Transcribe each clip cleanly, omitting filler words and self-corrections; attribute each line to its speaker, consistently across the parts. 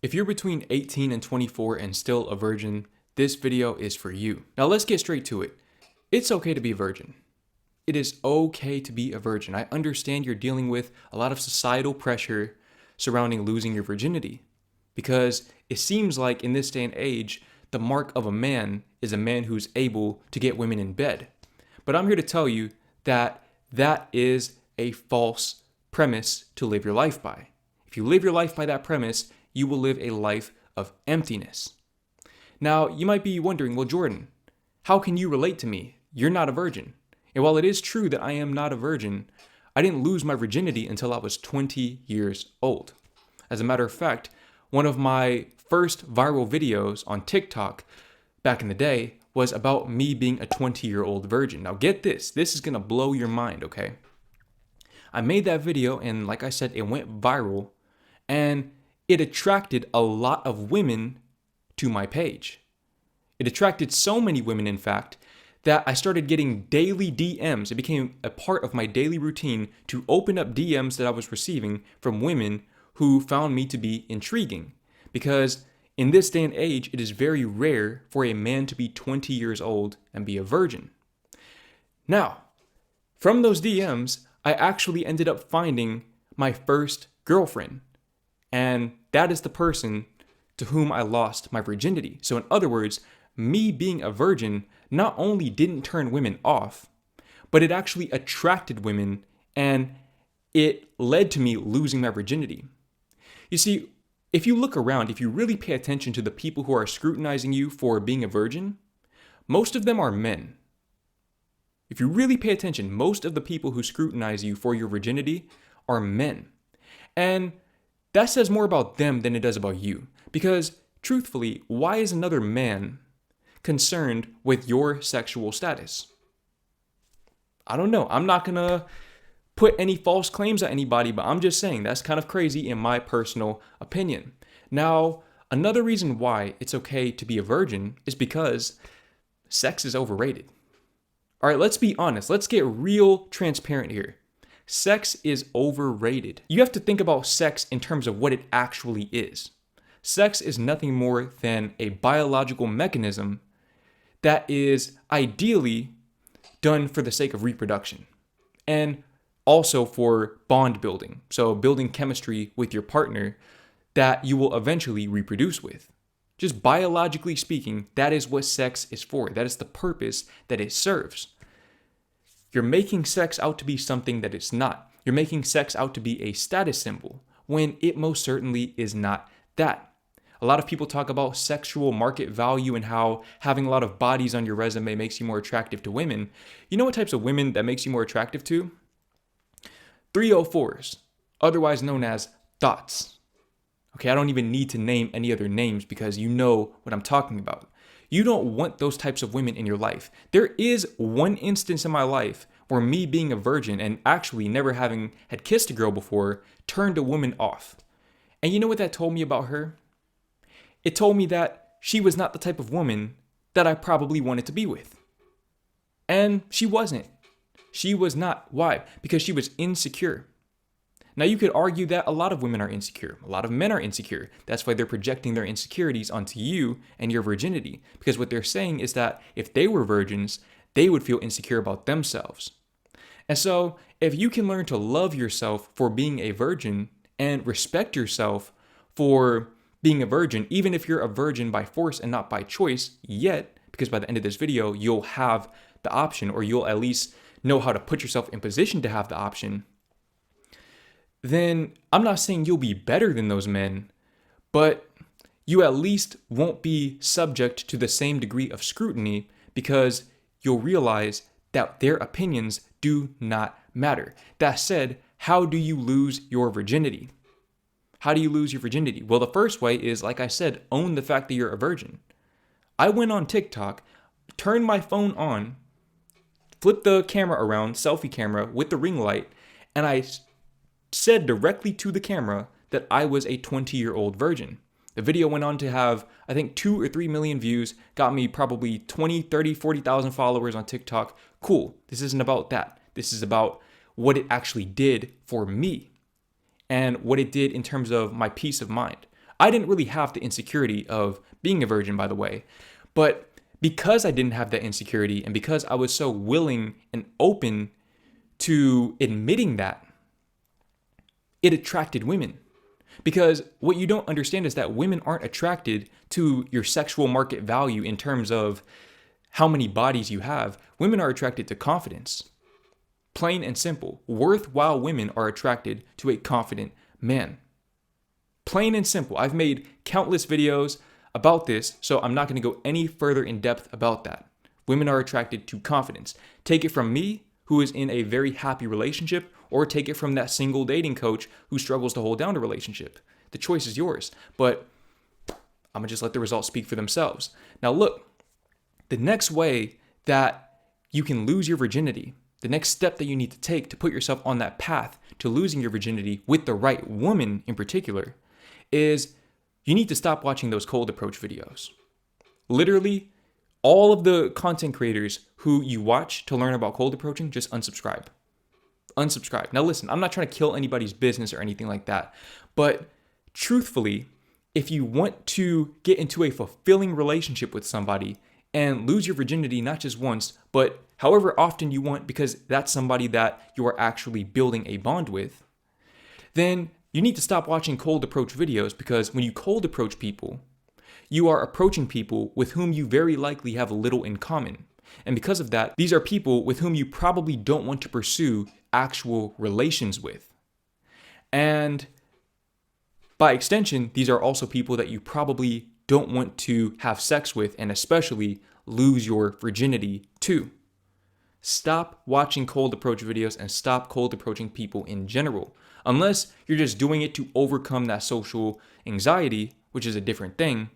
Speaker 1: If you're between 18 and 24 and still a virgin, this video is for you. Now let's get straight to it. It's okay to be a virgin. It is okay to be a virgin. I understand you're dealing with a lot of societal pressure surrounding losing your virginity, because it seems like in this day and age, the mark of a man is a man who's able to get women in bed. But I'm here to tell you that that is a false premise to live your life by. If you live your life by that premise, you will live a life of emptiness. Now, you might be wondering, well, Jordan, how can you relate to me? You're not a virgin. And while it is true that I am not a virgin, I didn't lose my virginity until I was 20 years old. As a matter of fact, one of my first viral videos on TikTok back in the day was about me being a 20-year-old virgin. Now get this is gonna blow your mind, okay? I made that video and like I said, it went viral and it attracted a lot of women to my page. It attracted so many women, in fact, that I started getting daily DMs. It became a part of my daily routine to open up DMs that I was receiving from women who found me to be intriguing. Because in this day and age, it is very rare for a man to be 20 years old and be a virgin. Now, from those DMs, I actually ended up finding my first girlfriend. And that is the person to whom I lost my virginity. So in other words, me being a virgin not only didn't turn women off, but it actually attracted women and it led to me losing my virginity. You see, if you look around, if you really pay attention to the people who are scrutinizing you for being a virgin, most of them are men. If you really pay attention, most of the people who scrutinize you for your virginity are men. And that says more about them than it does about you. Because, truthfully, why is another man concerned with your sexual status? I don't know. I'm not gonna put any false claims on anybody, but I'm just saying that's kind of crazy in my personal opinion. Now, another reason why it's okay to be a virgin is because sex is overrated. All right, let's be honest. Let's get real transparent here. Sex is overrated. You have to think about sex in terms of what it actually is. Sex is nothing more than a biological mechanism that is ideally done for the sake of reproduction and also for bond building. So building chemistry with your partner that you will eventually reproduce with. Just biologically speaking, that is what sex is for. That is the purpose that it serves. You're making sex out to be something that it's not. You're making sex out to be a status symbol when it most certainly is not that. A lot of people talk about sexual market value and how having a lot of bodies on your resume makes you more attractive to women. You know what types of women that makes you more attractive to? 304s, otherwise known as thoughts. Okay, I don't even need to name any other names because you know what I'm talking about. You don't want those types of women in your life. There is one instance in my life where me being a virgin and actually never having had kissed a girl before turned a woman off. And you know what that told me about her? It told me that she was not the type of woman that I probably wanted to be with. And she wasn't. She was not. Why? Because she was insecure. Now, you could argue that a lot of women are insecure. A lot of men are insecure. That's why they're projecting their insecurities onto you and your virginity. Because what they're saying is that if they were virgins, they would feel insecure about themselves. And so, if you can learn to love yourself for being a virgin and respect yourself for being a virgin, even if you're a virgin by force and not by choice yet, because by the end of this video, you'll have the option, or you'll at least know how to put yourself in position to have the option, then I'm not saying you'll be better than those men, but you at least won't be subject to the same degree of scrutiny because you'll realize that their opinions do not matter. That said, how do you lose your virginity? How do you lose your virginity? Well, the first way is, like I said, own the fact that you're a virgin. I went on TikTok, turned my phone on, flipped the camera around, selfie camera with the ring light, and I said directly to the camera that I was a 20-year-old virgin. The video went on to have, I think, 2 or 3 million views, got me probably 20, 30, 40,000 followers on TikTok. Cool. This isn't about that. This is about what it actually did for me and what it did in terms of my peace of mind. I didn't really have the insecurity of being a virgin, by the way, but because I didn't have that insecurity and because I was so willing and open to admitting that, it attracted women. Because what you don't understand is that women aren't attracted to your sexual market value in terms of how many bodies you have. Women are attracted to confidence. Plain and simple. Worthwhile women are attracted to a confident man. Plain and simple. I've made countless videos about this, so I'm not going to go any further in depth about that. Women are attracted to confidence. Take it from me, who is in a very happy relationship, or take it from that single dating coach who struggles to hold down a relationship. The choice is yours, but I'm gonna just let the results speak for themselves. Now look, the next way that you can lose your virginity, the next step that you need to take to put yourself on that path to losing your virginity with the right woman in particular, is you need to stop watching those cold approach videos. Literally, all of the content creators who you watch to learn about cold approaching, just unsubscribe. Unsubscribe. Now listen, I'm not trying to kill anybody's business or anything like that, but truthfully, if you want to get into a fulfilling relationship with somebody and lose your virginity not just once, but however often you want, because that's somebody that you are actually building a bond with, then you need to stop watching cold approach videos, because when you cold approach people, you are approaching people with whom you very likely have little in common. And because of that, these are people with whom you probably don't want to pursue actual relations with. And by extension, these are also people that you probably don't want to have sex with, and especially lose your virginity to. Stop watching cold approach videos and stop cold approaching people in general. Unless you're just doing it to overcome that social anxiety, which is a different thing,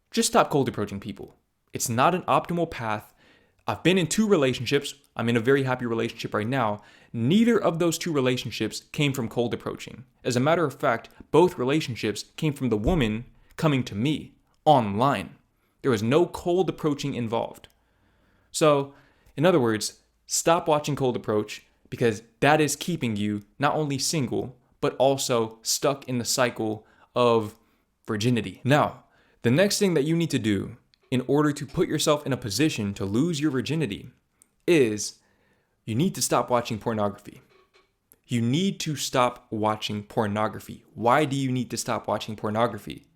Speaker 1: just stop cold approaching people. It's not an optimal path. I've been in 2 relationships. I'm in a very happy relationship right now. Neither of those 2 relationships came from cold approaching. As a matter of fact, both relationships came from the woman coming to me online. There was no cold approaching involved. So, in other words, stop watching cold approach, because that is keeping you not only single, but also stuck in the cycle of virginity. Now, the next thing that you need to do in order to put yourself in a position to lose your virginity is you need to stop watching pornography. You need to stop watching pornography. Why do you need to stop watching pornography?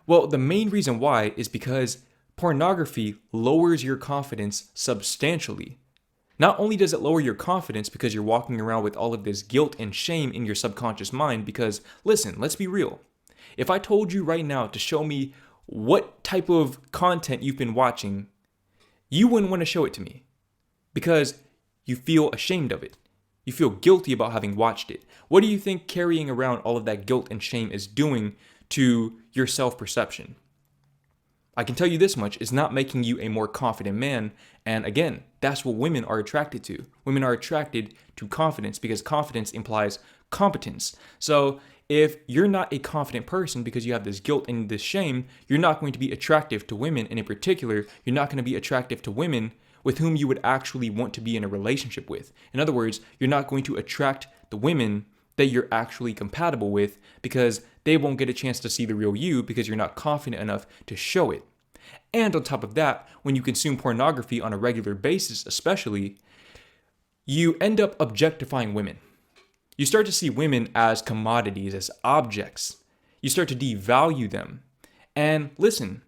Speaker 1: Well, the main reason why is because pornography lowers your confidence substantially. Not only does it lower your confidence because you're walking around with all of this guilt and shame in your subconscious mind, because listen, let's be real. If I told you right now to show me what type of content you've been watching, you wouldn't want to show it to me because you feel ashamed of it. You feel guilty about having watched it. What do you think carrying around all of that guilt and shame is doing to your self-perception? I can tell you this much, it's not making you a more confident man. And again, that's what women are attracted to. Women are attracted to confidence because confidence implies competence. So if you're not a confident person because you have this guilt and this shame, you're not going to be attractive to women. And in particular, you're not going to be attractive to women with whom you would actually want to be in a relationship with. In other words, you're not going to attract the women that you're actually compatible with because they won't get a chance to see the real you because you're not confident enough to show it. And on top of that, when you consume pornography on a regular basis, especially, you end up objectifying women. You start to see women as commodities, as objects. You start to devalue them. And listen,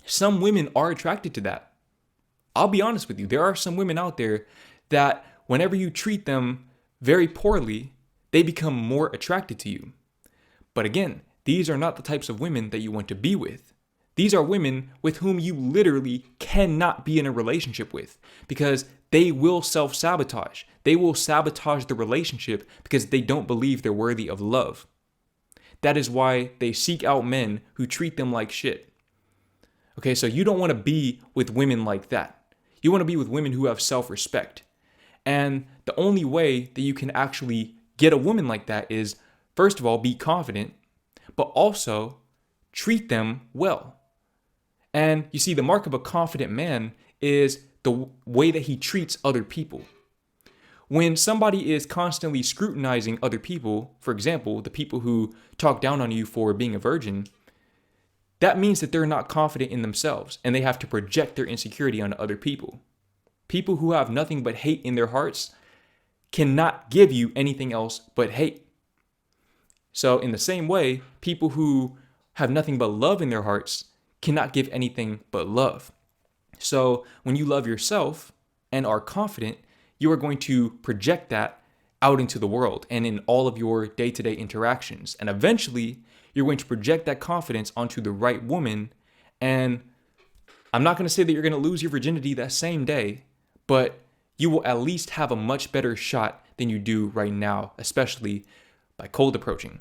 Speaker 1: some women are attracted to that. I'll be honest with you. There are some women out there that whenever you treat them very poorly, they become more attracted to you. But again, these are not the types of women that you want to be with. These are women with whom you literally cannot be in a relationship with because they will self-sabotage. They will sabotage the relationship because they don't believe they're worthy of love. That is why they seek out men who treat them like shit. Okay, so you don't want to be with women like that. You want to be with women who have self-respect. And the only way that you can actually get a woman like that is, first of all, be confident, but also treat them well. And you see, the mark of a confident man is the way that he treats other people. When somebody is constantly scrutinizing other people, for example, the people who talk down on you for being a virgin, that means that they're not confident in themselves and they have to project their insecurity onto other people. People who have nothing but hate in their hearts cannot give you anything else but hate. So in the same way, people who have nothing but love in their hearts cannot give anything but love. So when you love yourself and are confident, you are going to project that out into the world and in all of your day-to-day interactions. And eventually, you're going to project that confidence onto the right woman. And I'm not going to say that you're going to lose your virginity that same day, but you will at least have a much better shot than you do right now, especially by cold approaching.